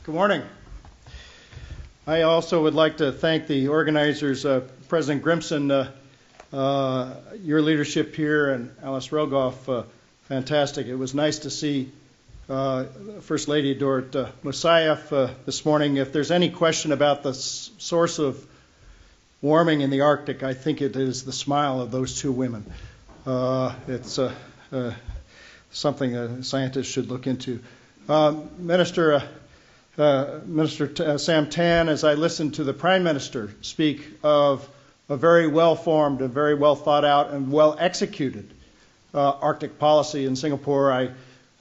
Good morning. I also would like to thank the organizers, President Grimson, your leadership here, and Alice Rogoff, fantastic. It was nice to see First Lady Dorit Musayev this morning. If there's any question about the source of warming in the Arctic, I think it is the smile of those two women. It's something scientists should look into. Minister Sam Tan, as I listened to the Prime Minister speak of a very well-formed, a very well thought out, and well executed Arctic policy in Singapore,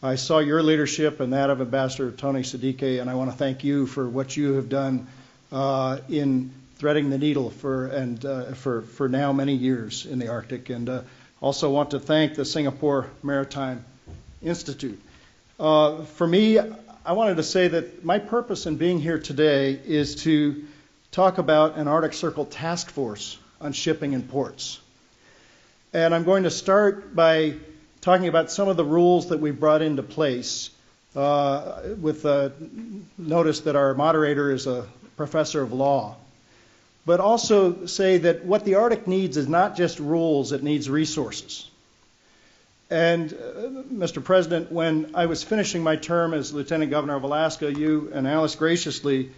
I saw your leadership and that of Ambassador Tony Siddique, and I want to thank you for what you have done in threading the needle for now many years in the Arctic, and also want to thank the Singapore Maritime Institute. For me, I wanted to say that my purpose in being here today is to talk about an Arctic Circle task force on shipping and ports. And I'm going to start by talking about some of the rules that we brought into place with notice that our moderator is a professor of law. But also say that what the Arctic needs is not just rules, it needs resources. And Mr. President, when I was finishing my term as Lieutenant Governor of Alaska, you and Alice graciously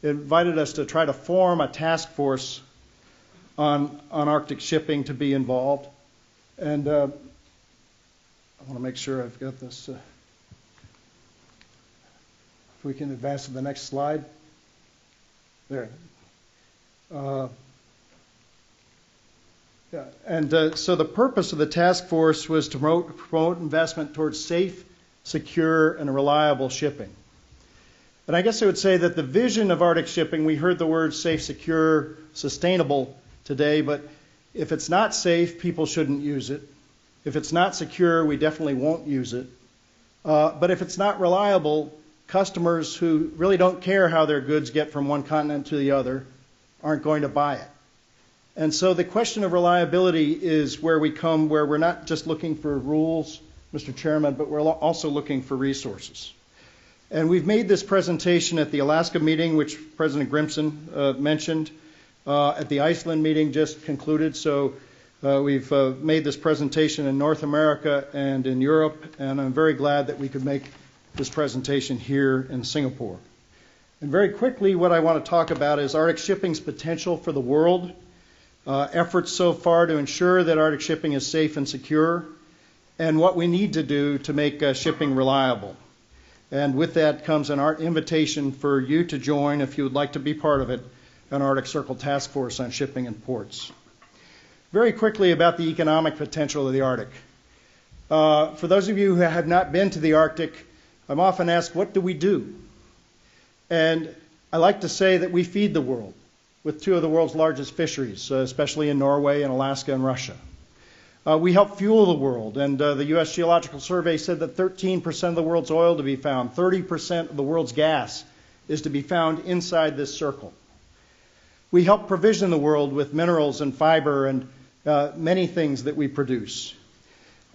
invited us to try to form a task force on Arctic shipping to be involved. And I want to make sure I've got this. If we can advance to the next slide. There. Yeah. And so the purpose of the task force was to promote investment towards safe, secure, and reliable shipping. And I guess I would say that the vision of Arctic shipping, we heard the words safe, secure, sustainable today, but if it's not safe, people shouldn't use it. If it's not secure, we definitely won't use it. But if it's not reliable, customers who really don't care how their goods get from one continent to the other aren't going to buy it. And so the question of reliability is where we're not just looking for rules, Mr. Chairman, but we're also looking for resources. And we've made this presentation at the Alaska meeting, which President Grimson mentioned, at the Iceland meeting just concluded. So we've made this presentation in North America and in Europe, and I'm very glad that we could make this presentation here in Singapore. And very quickly, what I want to talk about is Arctic shipping's potential for the world, efforts so far to ensure that Arctic shipping is safe and secure, and what we need to do to make shipping reliable. And with that comes an invitation for you to join, if you would like to be part of it, an Arctic Circle task force on shipping and ports. Very quickly about the economic potential of the Arctic. For those of you who have not been to the Arctic, I'm often asked, what do we do? And I like to say that we feed the world with two of the world's largest fisheries, especially in Norway and Alaska and Russia. We help fuel the world, and the U.S. Geological Survey said that 13% of the world's oil to be found, 30% of the world's gas is to be found inside this circle. We help provision the world with minerals and fiber and many things that we produce.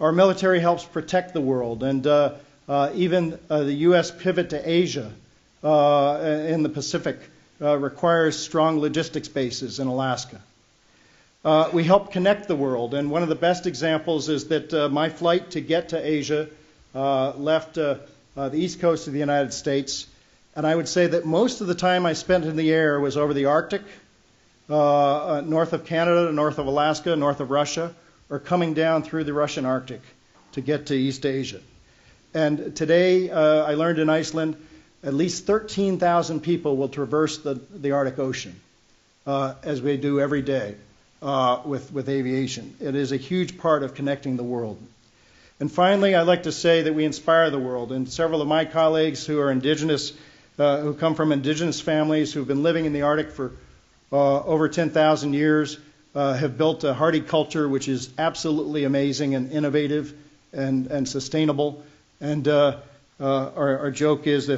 Our military helps protect the world, and even the U.S. pivot to Asia in the Pacific requires strong logistics bases in Alaska. We help connect the world, and one of the best examples is that my flight to get to Asia left the east coast of the United States, and I would say that most of the time I spent in the air was over the Arctic, north of Canada, north of Alaska, north of Russia, or coming down through the Russian Arctic to get to East Asia. And today, I learned in Iceland, at least 13,000 people will traverse the Arctic Ocean, as we do every day with aviation. It is a huge part of connecting the world. And finally, I'd like to say that we inspire the world. And several of my colleagues who are indigenous, who come from indigenous families who've been living in the Arctic for over 10,000 years, have built a hardy culture which is absolutely amazing and innovative and sustainable. And our joke is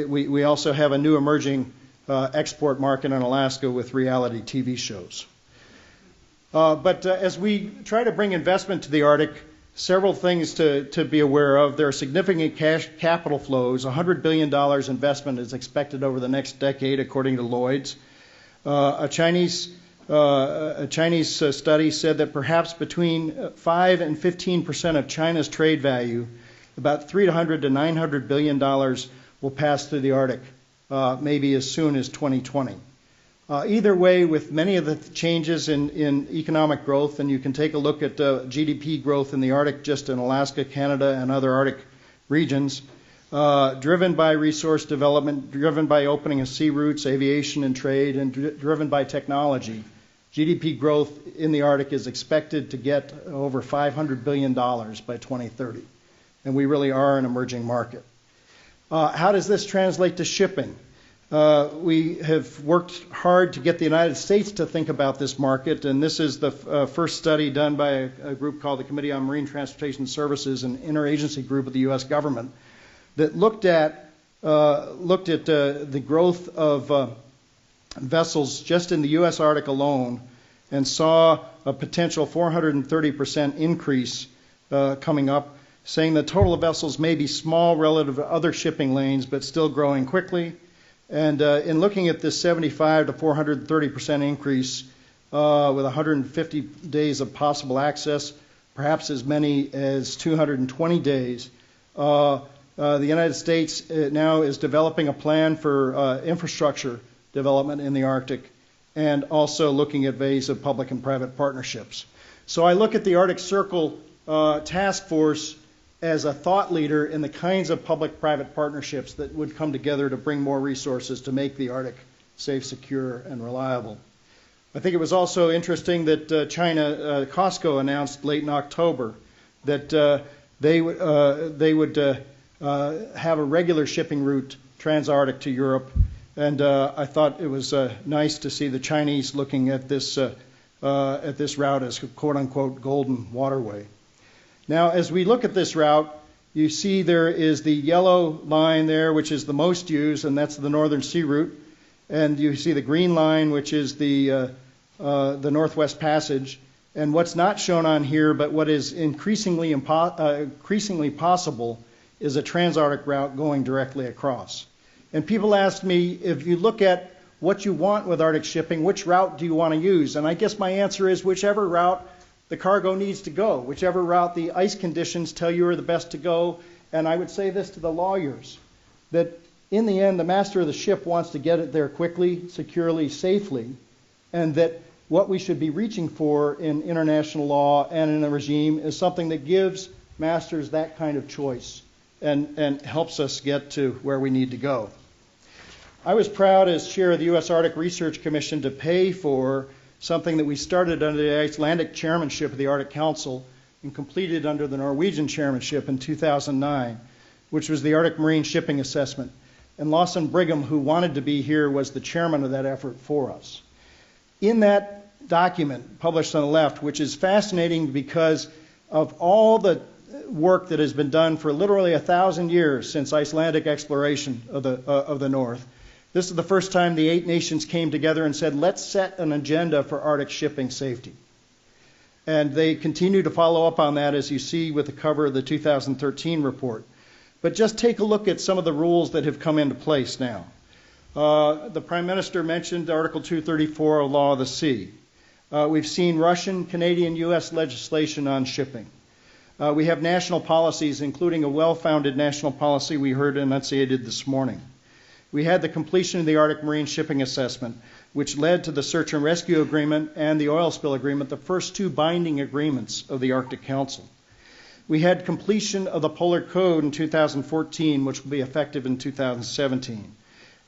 we also have a new emerging export market in Alaska with reality TV shows. But as we try to bring investment to the Arctic, several things to be aware of. There are significant capital flows. $100 billion investment is expected over the next decade, according to Lloyd's. A Chinese study said that perhaps between 5 and 15% of China's trade value, about $300 to $900 billion, will pass through the Arctic, maybe as soon as 2020. Either way, with many of the changes in economic growth, and you can take a look at GDP growth in the Arctic, just in Alaska, Canada, and other Arctic regions, driven by resource development, driven by opening of sea routes, aviation and trade, and driven by technology. GDP growth in the Arctic is expected to get over $500 billion by 2030, and we really are an emerging market. How does this translate to shipping? We have worked hard to get the United States to think about this market, and this is the first study done by a group called the Committee on Marine Transportation Services, an interagency group of the U.S. government, that looked at the growth of vessels just in the U.S. Arctic alone, and saw a potential 430% increase coming up, saying the total of vessels may be small relative to other shipping lanes, but still growing quickly. And in looking at this 75 to 430% increase with 150 days of possible access, perhaps as many as 220 days, the United States now is developing a plan for infrastructure development in the Arctic, and also looking at ways of public and private partnerships. So I look at the Arctic Circle Task Force as a thought leader in the kinds of public-private partnerships that would come together to bring more resources to make the Arctic safe, secure, and reliable. I think it was also interesting that China, Costco, announced late in October that they would have a regular shipping route trans-Arctic to Europe, and I thought it was nice to see the Chinese looking at this route as a quote-unquote golden waterway. Now, as we look at this route, you see there is the yellow line there, which is the most used, and that's the Northern Sea Route. And you see the green line, which is the Northwest Passage. And what's not shown on here, but what is increasingly possible, is a trans-Arctic route going directly across. And people ask me, if you look at what you want with Arctic shipping, which route do you want to use? And I guess my answer is whichever route the cargo needs to go, whichever route the ice conditions tell you are the best to go. And I would say this to the lawyers, that in the end, the master of the ship wants to get it there quickly, securely, safely, and that what we should be reaching for in international law and in a regime is something that gives masters that kind of choice and helps us get to where we need to go. I was proud as chair of the U.S. Arctic Research Commission to pay for something that we started under the Icelandic chairmanship of the Arctic Council and completed under the Norwegian chairmanship in 2009, which was the Arctic Marine Shipping Assessment. And Lawson Brigham, who wanted to be here, was the chairman of that effort for us. In that document, published on the left, which is fascinating because of all the work that has been done for literally 1,000 years since Icelandic exploration of the North, this is the first time the 8 nations came together and said, let's set an agenda for Arctic shipping safety. And they continue to follow up on that, as you see with the cover of the 2013 report. But just take a look at some of the rules that have come into place now. The Prime Minister mentioned Article 234 of Law of the Sea. We've seen Russian, Canadian, U.S. legislation on shipping. We have national policies, including a well-founded national policy we heard enunciated this morning. We had the completion of the Arctic Marine Shipping Assessment, which led to the Search and Rescue Agreement and the Oil Spill Agreement, the first 2 binding agreements of the Arctic Council. We had completion of the Polar Code in 2014, which will be effective in 2017.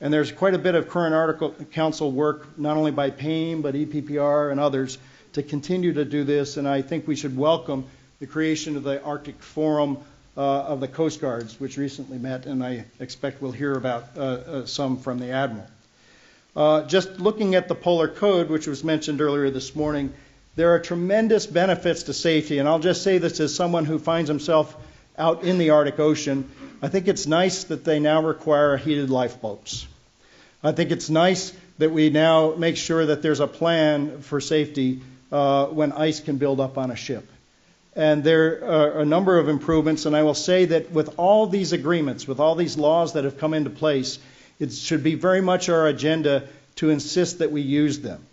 And there's quite a bit of current Arctic Council work, not only by PAIM, but EPPR and others, to continue to do this, and I think we should welcome the creation of the Arctic Forum of the Coast Guards, which recently met, and I expect we'll hear about some from the Admiral. Just looking at the Polar Code, which was mentioned earlier this morning, there are tremendous benefits to safety, and I'll just say this as someone who finds himself out in the Arctic Ocean. I think it's nice that they now require heated lifeboats. I think it's nice that we now make sure that there's a plan for safety when ice can build up on a ship. And there are a number of improvements, and I will say that with all these agreements, with all these laws that have come into place, it should be very much our agenda to insist that we use them.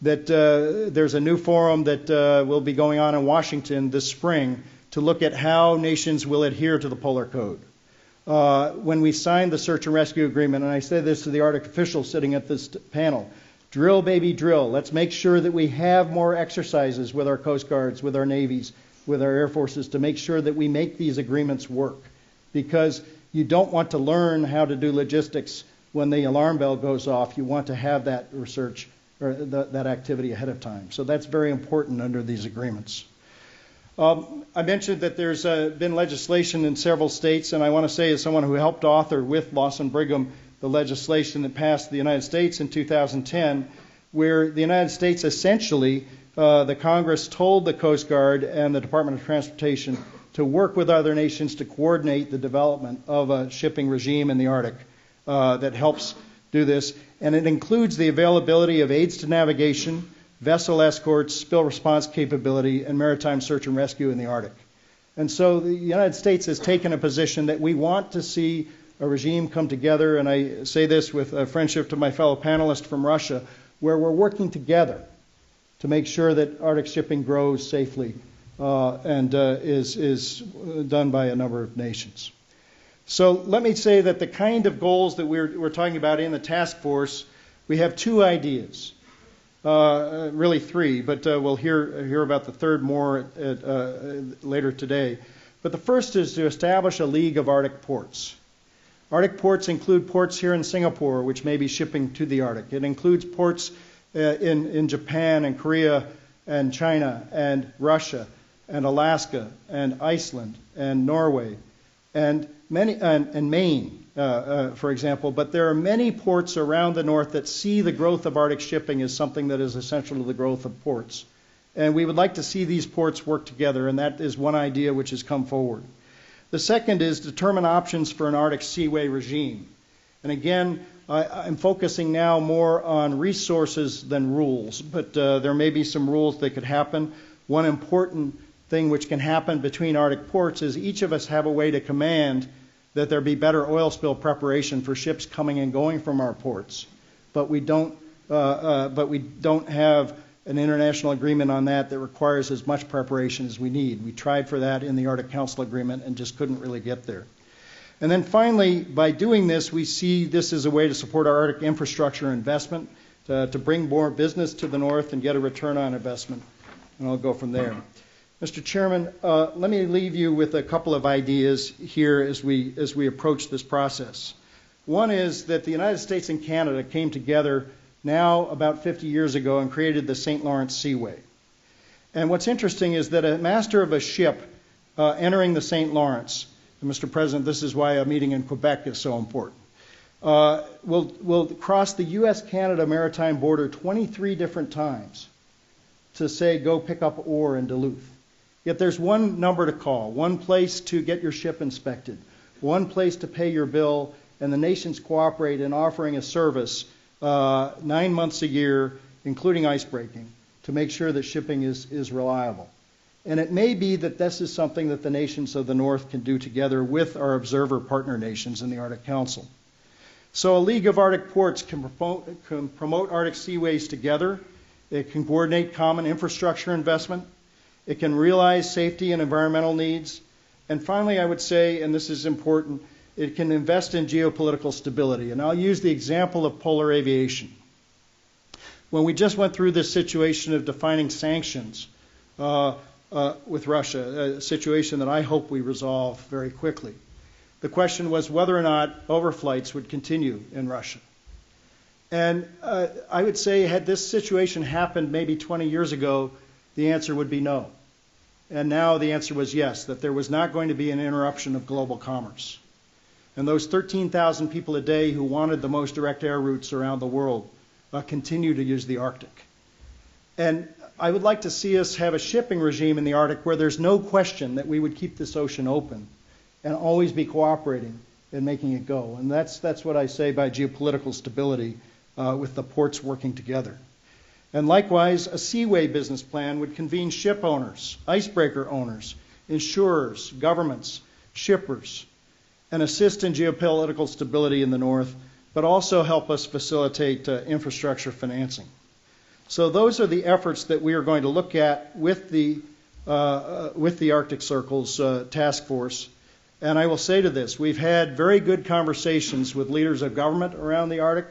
That there's a new forum that will be going on in Washington this spring to look at how nations will adhere to the Polar Code. When we signed the search and rescue agreement, and I say this to the Arctic officials sitting at this panel, drill, baby, drill. Let's make sure that we have more exercises with our Coast Guards, with our navies, with our air forces to make sure that we make these agreements work. Because you don't want to learn how to do logistics when the alarm bell goes off. You want to have that research or that activity ahead of time. So that's very important under these agreements. I mentioned that there's been legislation in several states, and I want to say as someone who helped author with Lawson Brigham the legislation that passed the United States in 2010, where the United States essentially, the Congress told the Coast Guard and the Department of Transportation to work with other nations to coordinate the development of a shipping regime in the Arctic that helps do this. And it includes the availability of aids to navigation, vessel escorts, spill response capability, and maritime search and rescue in the Arctic. And so the United States has taken a position that we want to see a regime come together, and I say this with a friendship to my fellow panelist from Russia, where we're working together to make sure that Arctic shipping grows safely and is done by a number of nations. So let me say that the kind of goals that we're talking about in the task force, we have two ideas. Really three, but we'll hear about the third more later today. But the first is to establish a League of Arctic Ports. Arctic ports include ports here in Singapore, which may be shipping to the Arctic. It includes ports in Japan and Korea and China and Russia and Alaska and Iceland and Norway and Maine, for example. But there are many ports around the north that see the growth of Arctic shipping as something that is essential to the growth of ports. And we would like to see these ports work together, and that is one idea which has come forward. The second is determine options for an Arctic seaway regime. And again, I'm focusing now more on resources than rules, but there may be some rules that could happen. One important thing which can happen between Arctic ports is each of us have a way to command that there be better oil spill preparation for ships coming and going from our ports. But we don't have an international agreement on that requires as much preparation as we need. We tried for that in the Arctic Council Agreement and just couldn't really get there. And then finally, by doing this, we see this as a way to support our Arctic infrastructure investment, to bring more business to the north and get a return on investment. And I'll go from there. Mr. Chairman, let me leave you with a couple of ideas here as we approach this process. One is that the United States and Canada came together now about 50 years ago and created the St. Lawrence Seaway. And what's interesting is that a master of a ship entering the St. Lawrence, and Mr. President, this is why a meeting in Quebec is so important, will cross the U.S.-Canada maritime border 23 different times to say, go pick up ore in Duluth. Yet there's one number to call, one place to get your ship inspected, one place to pay your bill, and the nations cooperate in offering a service 9 months a year, including icebreaking, to make sure that shipping is reliable. And it may be that this is something that the nations of the North can do together with our observer partner nations in the Arctic Council. So a League of Arctic Ports can promote Arctic seaways together. It can coordinate common infrastructure investment. It can realize safety and environmental needs. And finally, I would say, and this is important, it can invest in geopolitical stability. And I'll use the example of polar aviation. When we just went through this situation of defining sanctions with Russia, a situation that I hope we resolve very quickly, the question was whether or not overflights would continue in Russia. And I would say had this situation happened maybe 20 years ago, the answer would be no. And now the answer was yes, that there was not going to be an interruption of global commerce. And those 13,000 people a day who wanted the most direct air routes around the world continue to use the Arctic. And I would like to see us have a shipping regime in the Arctic where there's no question that we would keep this ocean open and always be cooperating in making it go. And that's what I say by geopolitical stability with the ports working together. And likewise, a seaway business plan would convene ship owners, icebreaker owners, insurers, governments, shippers, and assist in geopolitical stability in the North, but also help us facilitate infrastructure financing. So those are the efforts that we are going to look at with the Arctic Circle's task force. And I will say to this, we've had very good conversations with leaders of government around the Arctic,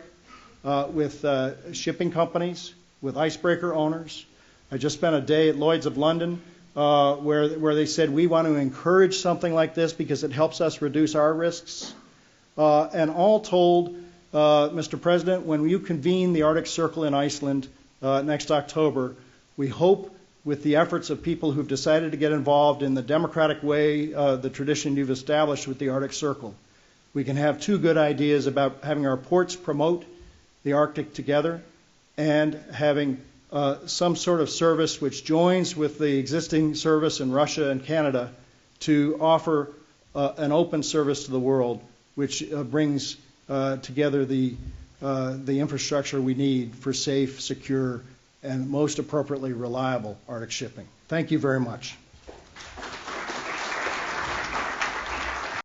with shipping companies, with icebreaker owners. I just spent a day at Lloyd's of London where they said we want to encourage something like this because it helps us reduce our risks. And all told, Mr. President, when you convene the Arctic Circle in Iceland next October, we hope with the efforts of people who've decided to get involved in the democratic way, the tradition you've established with the Arctic Circle, we can have two good ideas about having our ports promote the Arctic together and having some sort of service which joins with the existing service in Russia and Canada to offer an open service to the world, which brings together the infrastructure we need for safe, secure, and most appropriately reliable Arctic shipping. Thank you very much.